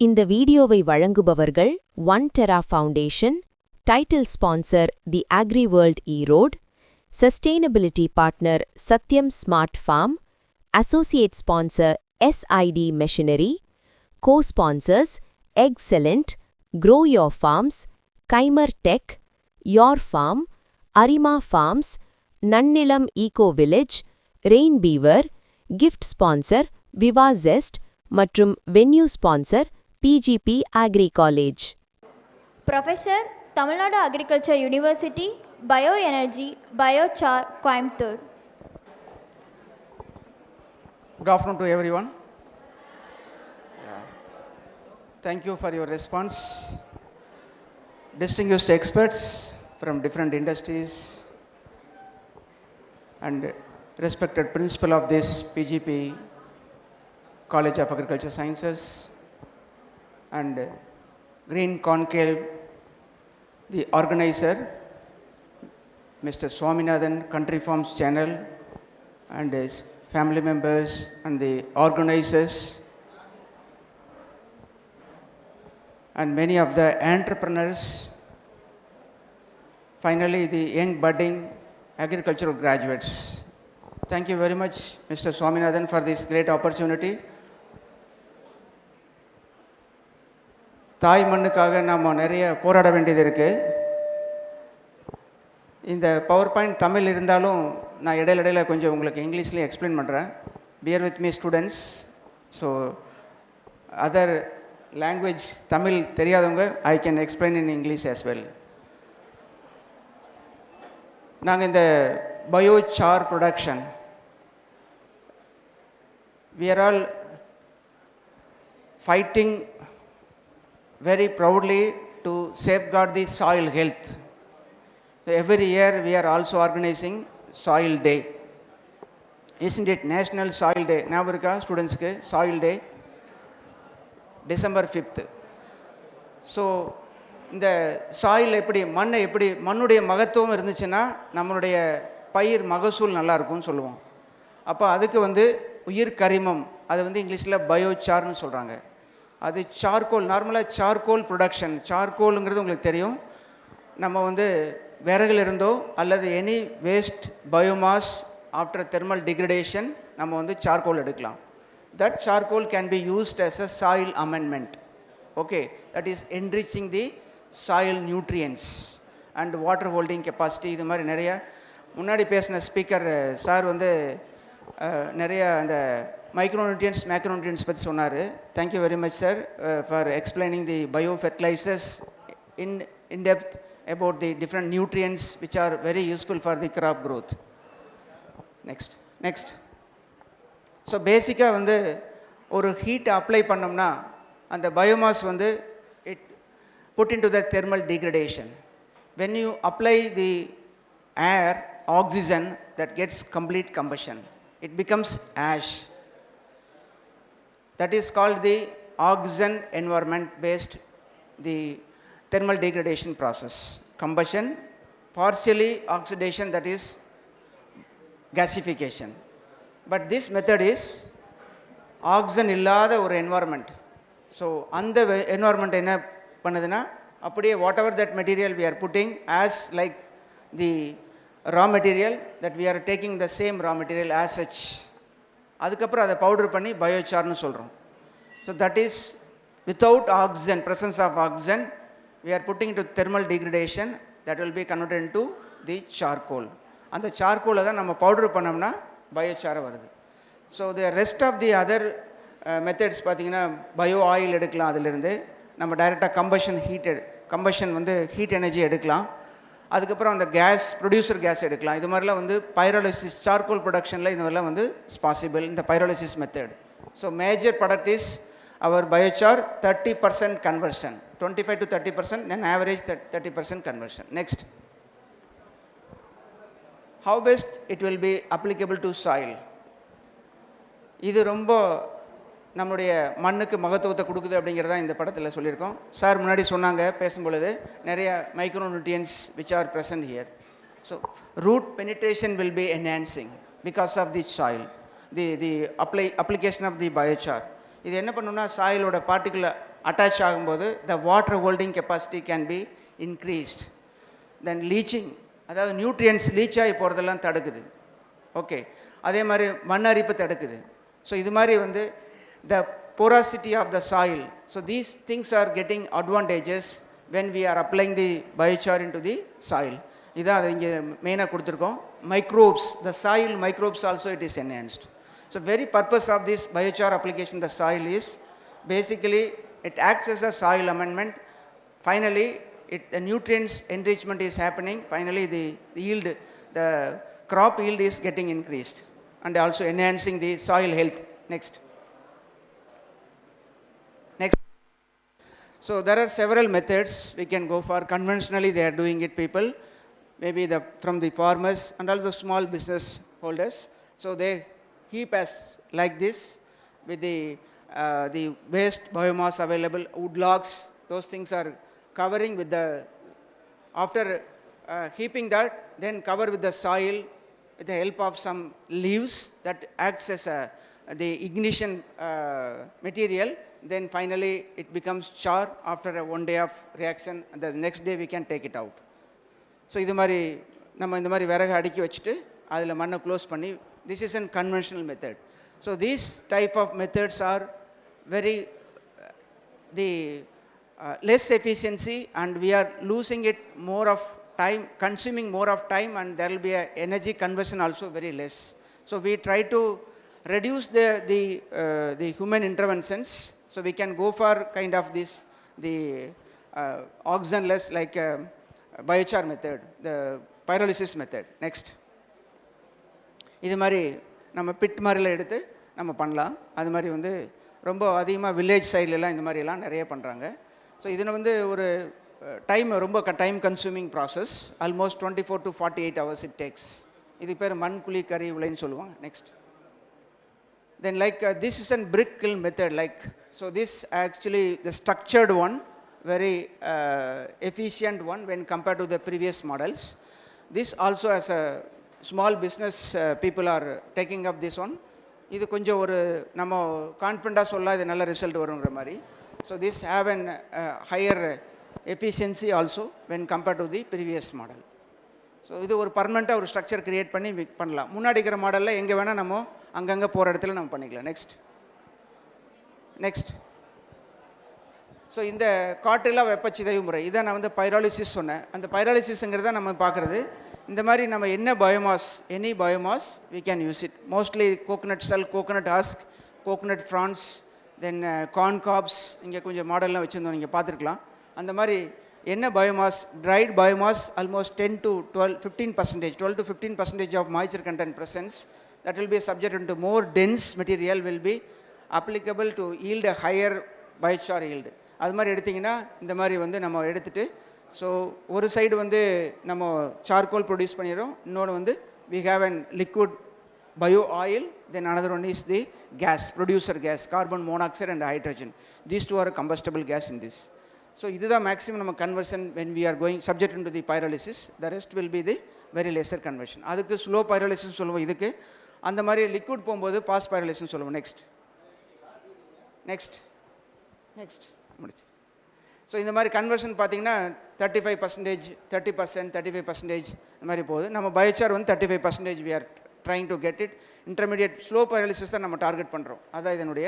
இந்த வீடியோவை வழங்குபவர்கள் One Terra Foundation, title sponsor the Agri World Erode, sustainability partner Sathyam Smart Farm, associate sponsor SID machinery, co-sponsors Excellent, Grow Your Farms, Kaimer Tech, Your Farm, Arima Farms, Nannilam Eco Village, Rain Beaver, gift sponsor Viva Zest மற்றும் venue sponsor PGP Agri College. Professor, Tamil Nadu Agriculture University, Bioenergy, Biochar, Coimbatore. Good afternoon to everyone. Thank you for your response. Distinguished experts from different industries and respected principal of this PGP College of Agriculture Sciences and Green Conclave, the organizer, Mr. Swaminathan, Country Farms Channel, and his family members and the organizers, and many of the entrepreneurs, finally the young budding agricultural graduates. Thank you very much, Mr. Swaminathan, for this great opportunity. தாய் மண்ணுக்காக நாம் நிறைய போராட வேண்டியது இருக்குது. இந்த power point Tamil இருந்தாலும் நான் இடையில கொஞ்சம் உங்களுக்கு இங்கிலீஷ்லேயே எக்ஸ்பிளைன் பண்ணுறேன். Bear with me students. So other language Tamil தெரியாதவங்க I can explain in English as well. நாங்கள் இந்த biochar production we are all fighting very proudly to safeguard the soil health. So every year we are also organizing Soil Day. Isn't it National Soil Day? ஞாபகம் இருக்கா ஸ்டூடெண்ட்ஸ்க்கு? Soil day December 5th. So இந்த soil எப்படி மண்ணை எப்படி மண்ணுடைய மகத்துவம் இருந்துச்சுன்னா நம்மளுடைய பயிர் மகசூல் நல்லாயிருக்கும்னு சொல்லுவோம். அப்போ அதுக்கு உயிர் கரிமம், அது இங்கிலீஷில் பயோசார்னு சொல்கிறாங்க. அது சார்கோல், நார்மலாக சார்கோல் ப்ரொடக்ஷன். சார்கோலுங்கிறது உங்களுக்கு தெரியும். நம்ம விறகுல இருந்தோ அல்லது any waste biomass after thermal degradation நம்ம சார்கோல் எடுக்கலாம். That charcoal can be used as a soil amendment. Okay, that is enriching the soil nutrients and water holding capacity. இது மாதிரி நிறைய முன்னாடி பேசின ஸ்பீக்கர் சார் நிறைய அந்த மைக்ரோநியூட்ரியன்ஸ் மேக்ரோநியூட்ரியன்ஸ் பற்றி சொன்னார். Thank you very much sir for explaining the bio fertilisers in depth about the different nutrients which are very useful for the crop growth. Next. So பேசிக்காக ஒரு ஹீட் அப்ளை பண்ணோம்னா அந்த biomass it put into the thermal degradation. When you apply the air, oxygen, that gets complete combustion. It becomes ash. That is called the oxygen environment based the thermal degradation process. Combustion, partially oxidation, that is gasification. But this method is oxygen illada or environment. So அந்த environment என்ன பண்ணுதுன்னா அப்படியே whatever that material we are putting as like the raw material, that we are taking the same raw material as such, அதுக்கப்புறம் அதை powder பண்ணி பயோசார்னு சொல்கிறோம். So that is without oxygen, presence of oxygen, we are putting into thermal degradation, that will be converted into the charcoal. அந்த சார்கோலை தான் நம்ம powder பண்ணோம்னா பயோசாரை வருது. So the rest of the other methods பார்த்திங்கன்னா பயோ ஆயில் எடுக்கலாம், அதிலிருந்து நம்ம டைரெக்டாக கம்பஷன் ஹீட் எனர்ஜி எடுக்கலாம். அதுக்கப்புறம் அந்த கேஸ், ப்ரொடியூசர் கேஸ் எடுக்கலாம். இது மாதிரிலாம் பைரோலிசிஸ், சார்கோல் ப்ரொடக்ஷனில் இது மாதிரிலாம் இட்ஸ் பாசிபிள், இந்த pyrolysis method. So major product is our biochar 30% conversion, 25 to 30%, then average 30% conversion. Next, how best it will be applicable to soil? இது ரொம்ப நம்மளுடைய மண்ணுக்கு மகத்துவத்தை கொடுக்குது அப்படிங்கிறதா இந்த படத்தில் சொல்லியிருக்கோம். சார் முன்னாடி சொன்னாங்க பேசும்பொழுது நிறைய micro nutrients which are present here. So root penetration will be enhancing because of the soil, the application of the biochar. இது என்ன பண்ணுன்னா சாயிலோட பார்ட்டிகுலர் attach ஆகும்போது the water holding capacity can be increased. Then leaching, அதாவது nutrients leech ஆகி போகிறதெல்லாம் தடுக்குது. Okay, அதே மாதிரி மண் அரிப்பு தடுக்குது. ஸோ இது மாதிரி வந்து the porosity of the soil. So these things are getting advantages when we are applying the biochar into the soil. இதான் அது இங்கே மெயினாக கொடுத்துருக்கோம். Microbes, the soil microbes also it is enhanced. So very purpose of this biochar application the soil is basically it acts as a soil amendment. Finally the nutrients enrichment is happening. Finally the yield, the crop yield is getting increased and also enhancing the soil health. Next. So there are several methods we can go for. Conventionally they are doing it, people, maybe from the farmers and also small business holders. So they heap as like this with the waste biomass available, wood logs, those things are covering with the, after heaping that, then cover with the soil with the help of some leaves that acts as the ignition material. Then finally it becomes char after one day of reaction, and the next day we can take it out. So இது மாதிரி நம்ம இந்த மாதிரி விறகு அடுக்கி வச்சுட்டு அதில் மண்ணை க்ளோஸ் பண்ணி, this is a conventional method. So these type of methods are very the less efficiency, and we are losing it more of time, consuming more of time, and there will be a energy conversion also very less. So we try to reduce the human interventions. So we can go for kind of this, the oxygenless like biochar method, the pyrolysis method. Next. இது மாதிரி நம்ம bit மாதிரிலாம் எடுத்து நம்ம பண்ணலாம். அது மாதிரி வந்து ரொம்ப அதிகமாக வில்லேஜ் சைட்லலாம் இந்த மாதிரிலாம் நிறைய பண்ணுறாங்க. ஸோ இதில் வந்து ஒரு ரொம்ப time consuming process, almost 24 to 48 hours it takes. இதுக்கு பேர் மண் குழி கறி விளைன்னு சொல்லுவாங்க. Next. Then like this is a brick kiln method, like, so this actually the structured one, very efficient one when compared to the previous models. This also as a small business people are taking up this one. இது கொஞ்சம் ஒரு நம்ம கான்ஃபிடண்டாக சொல்ல இது நல்ல result வருங்கிற மாதிரி. So this have an higher efficiency also when compared to the previous model. So இது ஒரு பர்மனெண்ட்டாக ஒரு ஸ்ட்ரக்சர் க்ரியேட் பண்ணி பண்ணலாம். முன்னாடி இருக்கிற மாடலில் எங்கே வேணால் நம்ம அங்கங்கே போகிற இடத்துல நம்ம பண்ணிக்கலாம். நெக்ஸ்ட். ஸோ இந்த காற்றில்லா வெப்பச்சிதைவு முறை இதை நான் வந்து பைராலிசிஸ் சொன்னேன். அந்த பைராலிசிஸுங்கிறத நம்ம பார்க்குறது, இந்த மாதிரி நம்ம என்ன biomass, any biomass we can use it. Mostly coconut shell, coconut husk, coconut fronds, then corn cobs, இங்கே கொஞ்சம் மாடல்லாம் வச்சுருந்தோம், நீங்கள் பார்த்துருக்கலாம். அந்த மாதிரி என்ன biomass, dried biomass, almost 10 to 15%, 12 to 15% of moisture content presence, that will be subjected to more dense material will be applicable to yield a higher biochar yield. அது மாதிரி எடுத்திங்கன்னா இந்த மாதிரி வந்து நம்ம எடுத்துகிட்டு, ஸோ ஒரு சைடு வந்து நம்ம சார்கோல் ப்ரொடியூஸ் பண்ணிடுறோம், இன்னொன்று வந்து we have an liquid bio oil, then another one is the gas, producer gas, carbon monoxide and hydrogen. These two are combustible gas in this. So இதுதான் மேக்ஸிமம் நம்ம conversion when we are going subject into the pyrolysis. The rest will be the very lesser conversion. அதுக்கு slow pyrolysis சொல்லுவோம். இதுக்கு அந்த மாதிரி liquid போகும்போது pass pyrolysis சொல்லுவோம். Next முடிச்சு. ஸோ இந்த மாதிரி கன்வர்ஷன் பார்த்தீங்கன்னா 35%, 30%, 35% இந்த மாதிரி போகுது. நம்ம பயோச்சார் வந்து 35% we are trying to get it. Intermediate slow pyrolysis தான் நம்ம டார்கெட் பண்ணுறோம். அதான் இதனுடைய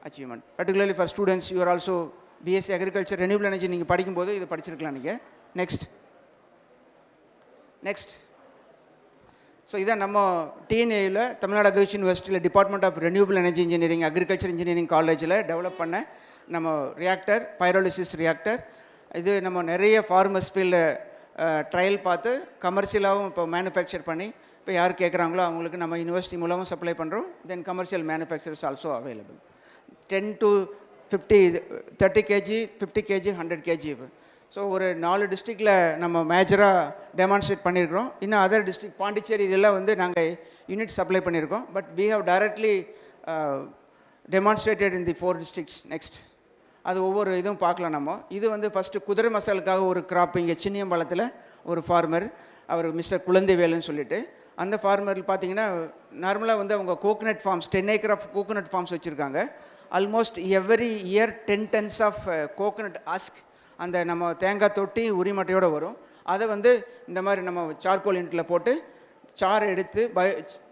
achievement. Particularly for students, you are also BSc agriculture renewable energy நீங்கள் படிக்கும்போது இது படிச்சிருக்கலாம் நீங்கள். நெக்ஸ்ட். ஸோ இதான் நம்ம டிஎன்ஏயில் தமிழ்நாடு அக்ரிகல்ச்சர் யூனிவர்சிட்டியில் department of renewable energy engineering, agriculture engineering காலேஜில் டெவலப் பண்ண நம்ம ரியாக்டர், பைரோலிசிஸ் ரியாக்டர். இது நம்ம நிறைய ஃபார்மர்ஸ் ஃபீல்டில் ட்ரையல் பார்த்து கமர்ஷியலாகவும் இப்போ மேனுஃபேக்சர் பண்ணி இப்போ யார் கேட்குறாங்களோ அவங்களுக்கு நம்ம யூனிவர்சிட்டி மூலமாக சப்ளை பண்ணுறோம். Then commercial manufacturers also available. 10 to 50, 30 kg, 50 kg, 100 kg. So ஒரு 4 டிஸ்ட்ரிக்டில் நம்ம மேஜராக டெமான்ஸ்ட்ரேட் பண்ணியிருக்கிறோம். இன்னும் அதர் டிஸ்ட்ரிக்ட் பாண்டிச்சேரி இதெல்லாம் வந்து நாங்கள் யூனிட் சப்ளை பண்ணியிருக்கோம். But we have directly demonstrated in the 4 districts. Next. அது ஒவ்வொரு இதுவும் பார்க்கலாம் நம்ம. இது வந்து ஃபஸ்ட்டு குதிரை மசாலுக்காக ஒரு கிராப் இங்கே சின்னியம்பாளத்தில் ஒரு ஃபார்மர், அவர் மிஸ்டர் குழந்தைவேலுன்னு சொல்லிட்டு, அந்த ஃபார்மர் பார்த்தீங்கன்னா நார்மலாக வந்து அவங்க coconut farms 10 acre of coconut farms வச்சுருக்காங்க. Almost every year 10 tons of coconut husk அந்த நம்ம தேங்காய் தொட்டி உரிமட்டையோடு வரும். அதை வந்து இந்த மாதிரி நம்ம சார்கோல் யூனிட்டில் போட்டு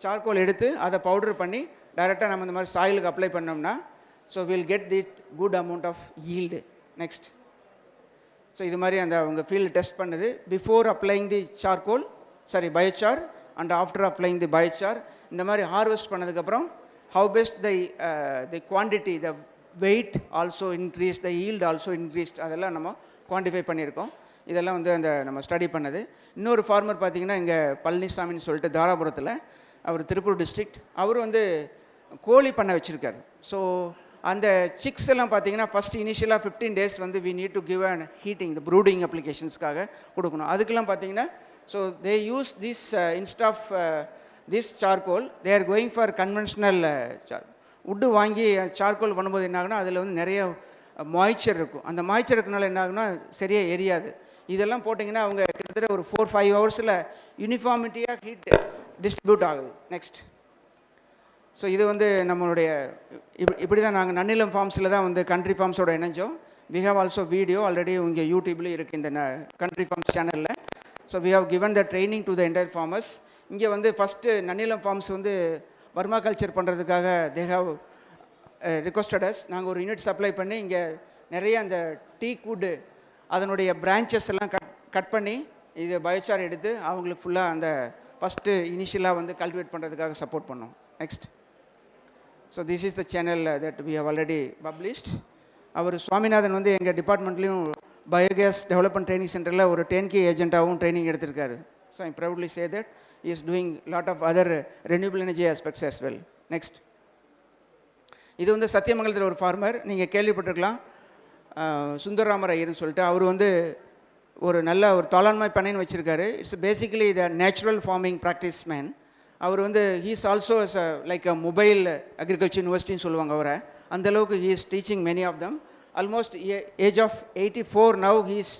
சார்கோல் எடுத்து அதை பவுடர் பண்ணி டைரெக்டாக நம்ம இந்த மாதிரி சாயிலுக்கு அப்ளை பண்ணோம்னா so will get the good amount of yield. Next, so இது மாதிரி அந்த அவங்க ஃபீல்டு டெஸ்ட் பண்ணுது before applying the biochar and after applying the biochar. இந்த மாதிரி ஹார்வெஸ்ட் பண்ணதுக்கப்புறம் how best the quantity, the weight also increased, the yield also increased, அதெல்லாம் நம்ம குவான்டிஃபை பண்ணியிருக்கோம். இதெல்லாம் வந்து அந்த நம்ம ஸ்டடி பண்ணது. இன்னொரு ஃபார்மர் பார்த்திங்கன்னா இங்கே பழனிசாமின்னு சொல்லிட்டு தாராபுரத்தில், அவர் திருப்பூர் டிஸ்ட்ரிக்ட், அவர் வந்து கோழி பண்ண வச்சுருக்காரு. ஸோ அந்த சிக்ஸ் எல்லாம் பார்த்தீங்கன்னா ஃபஸ்ட் இனிஷியலாக 15 days வந்து we need to give and heating இந்த ப்ரூடிங் அப்ளிகேஷன்ஸ்க்காக கொடுக்கணும். அதுக்கெல்லாம் பார்த்தீங்கன்னா so they use this instead of this charcoal, they are going for conventional wood வாங்கி சார்கோல் பண்ணும்போது என்ன ஆகுனா அதில் வந்து நிறைய மாய்ச்சர் இருக்கும். அந்த மாய்ச்சர் இருக்கனால என்ன ஆகுனா சரியாக எரியாது. இதெல்லாம் போட்டிங்கன்னா அவங்க கிட்டத்தட்ட ஒரு 4-5 ஹவர்ஸில் யூனிஃபார்மிட்டியாக ஹீட் டிஸ்ட்ரிபியூட் ஆகுது. நெக்ஸ்ட், ஸோ இது வந்து நம்மளுடைய இப்படி தான் நாங்கள் நன்னிலம் ஃபார்ம்ஸில் தான் வந்து கண்ட்ரி ஃபார்ம்ஸோட இணைஞ்சோம். We have also video already இங்கே யூடியூப்லேயும் இருக்குது இந்த கண்ட்ரி ஃபார்ம்ஸ் சேனலில். So we have given the training to the entire farmers. இங்கே வந்து ஃபஸ்ட்டு நன்னிலம் ஃபார்ம்ஸ் வந்து வர்மா கல்ச்சர் பண்ணுறதுக்காக தே ஹவ் ரிக்வஸ்டட் அஸ். நாங்கள் ஒரு யூனிட் சப்ளை பண்ணி இங்கே நிறைய அந்த டீக் வுட்டு அதனுடைய பிரான்ச்சஸ் எல்லாம் கட் பண்ணி இது பயோசார் எடுத்து அவங்களுக்கு ஃபுல்லாக அந்த ஃபஸ்ட்டு இனிஷியலாக வந்து கல்டிவேட் பண்ணுறதுக்காக சப்போர்ட் பண்ணோம். Next, so this is the channel that we have already published. அவர் சுவாமிநாதன் வந்து எங்கள் டிபார்ட்மெண்ட்லேயும் பயோகேஸ் டெவலப்மெண்ட் ட்ரைனிங் சென்டரில் ஒரு 10K ஏஜென்ட்டாகவும் ட்ரைனிங் எடுத்திருக்காரு. So I proudly say that he is doing lot of other renewable energy aspects as well. Next, இது வந்து சத்தியமங்கலத்தில் ஒரு ஃபார்மர், நீங்கள் கேள்விப்பட்டிருக்கலாம், சுந்தரராமர் ஐயர்னு சொல்லிட்டு. அவர் வந்து ஒரு நல்ல ஒரு தாளாண்மை பண்ணைன்னு வச்சுருக்காரு. It's basically the natural farming practice man. அவர் வந்து he is also like a mobile agriculture யூனிவர்சிட்டின்னு சொல்லுவாங்க அவரை. அந்தளவுக்கு he is teaching many of them. Almost age of 84 now. He is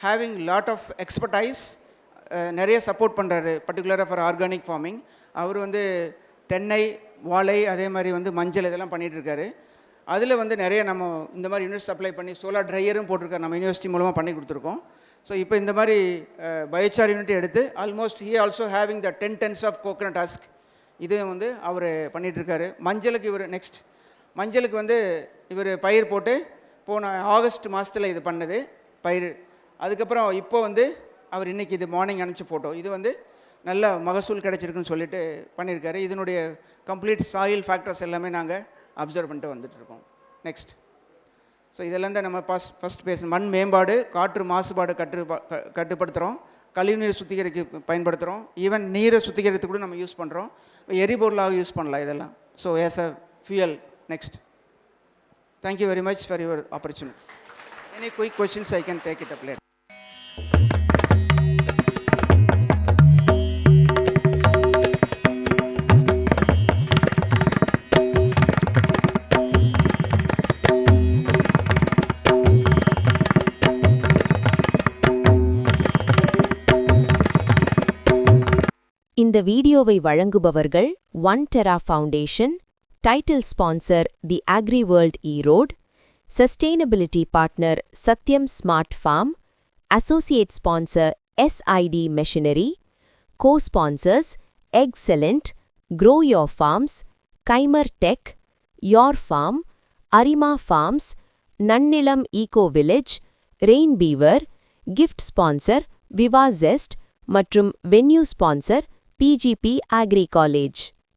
having lot of expertise. நிறைய சப்போர்ட் பண்ணுறாரு பர்டிகுலராக for organic farming. அவர் வந்து தென்னை, வாழை, அதே மாதிரி வந்து மஞ்சள் இதெல்லாம் பண்ணிகிட்ருக்காரு. அதில் வந்து நிறைய நம்ம இந்த மாதிரி யூனிட் சப்ளை பண்ணி சோலார் ட்ரையரும் போட்டிருக்காரு, நம்ம யூனிவர்சிட்டி மூலமாக பண்ணி கொடுத்துருக்கோம். ஸோ இப்போ இந்த மாதிரி பயோசார் யூனிட் எடுத்து almost he also having the 10 tons of coconut husk இது வந்து அவர் பண்ணிகிட்ருக்காரு. மஞ்சளுக்கு இவர் நெக்ஸ்ட், மஞ்சளுக்கு வந்து இவர் பயிர் போட்டு போன ஆகஸ்ட் மாதத்தில் இது பண்ணது பயிர். அதுக்கப்புறம் இப்போ வந்து அவர் இன்றைக்கி இது மார்னிங் அனுப்பிச்ச ஃபோட்டோ, இது வந்து நல்ல மகசூல் கிடச்சிருக்குன்னு சொல்லிட்டு பண்ணியிருக்காரு. இதனுடைய கம்ப்ளீட் சாயில் ஃபேக்டர்ஸ் எல்லாமே நாங்கள் அப்சர்வ் பண்ணிட்டு வந்துட்டுருக்கோம். நெக்ஸ்ட், ஸோ இதெல்லாம் தான் நம்ம ஃபஸ்ட் பேச மண் மேம்பாடு, காற்று மாசுபாடு கட்டுப்படுத்துகிறோம், கழிவுநீர் சுத்திகரிக்க பயன்படுத்துகிறோம், ஈவன் நீரை சுத்திகரித்து கூட நம்ம யூஸ் பண்ணுறோம், எரிபொருளாக யூஸ் பண்ணலாம் இதெல்லாம். So as a fuel. Next, thank you very much for your opportunity. Any quick questions I can take it up later. இந்த வீடியோவை வழங்குபவர்கள் One Terra Foundation, title sponsor the Agri World Erode, sustainability partner Sathyam Smart Farm, associate sponsor SID machinery, co-sponsors Excellent, Grow Your Farms, Kaimer Tech, Your Farm, Arima Farms, Nannilam Eco Village, Rain Beaver, gift sponsor Viva Zest மற்றும் venue sponsor PGP Agri College.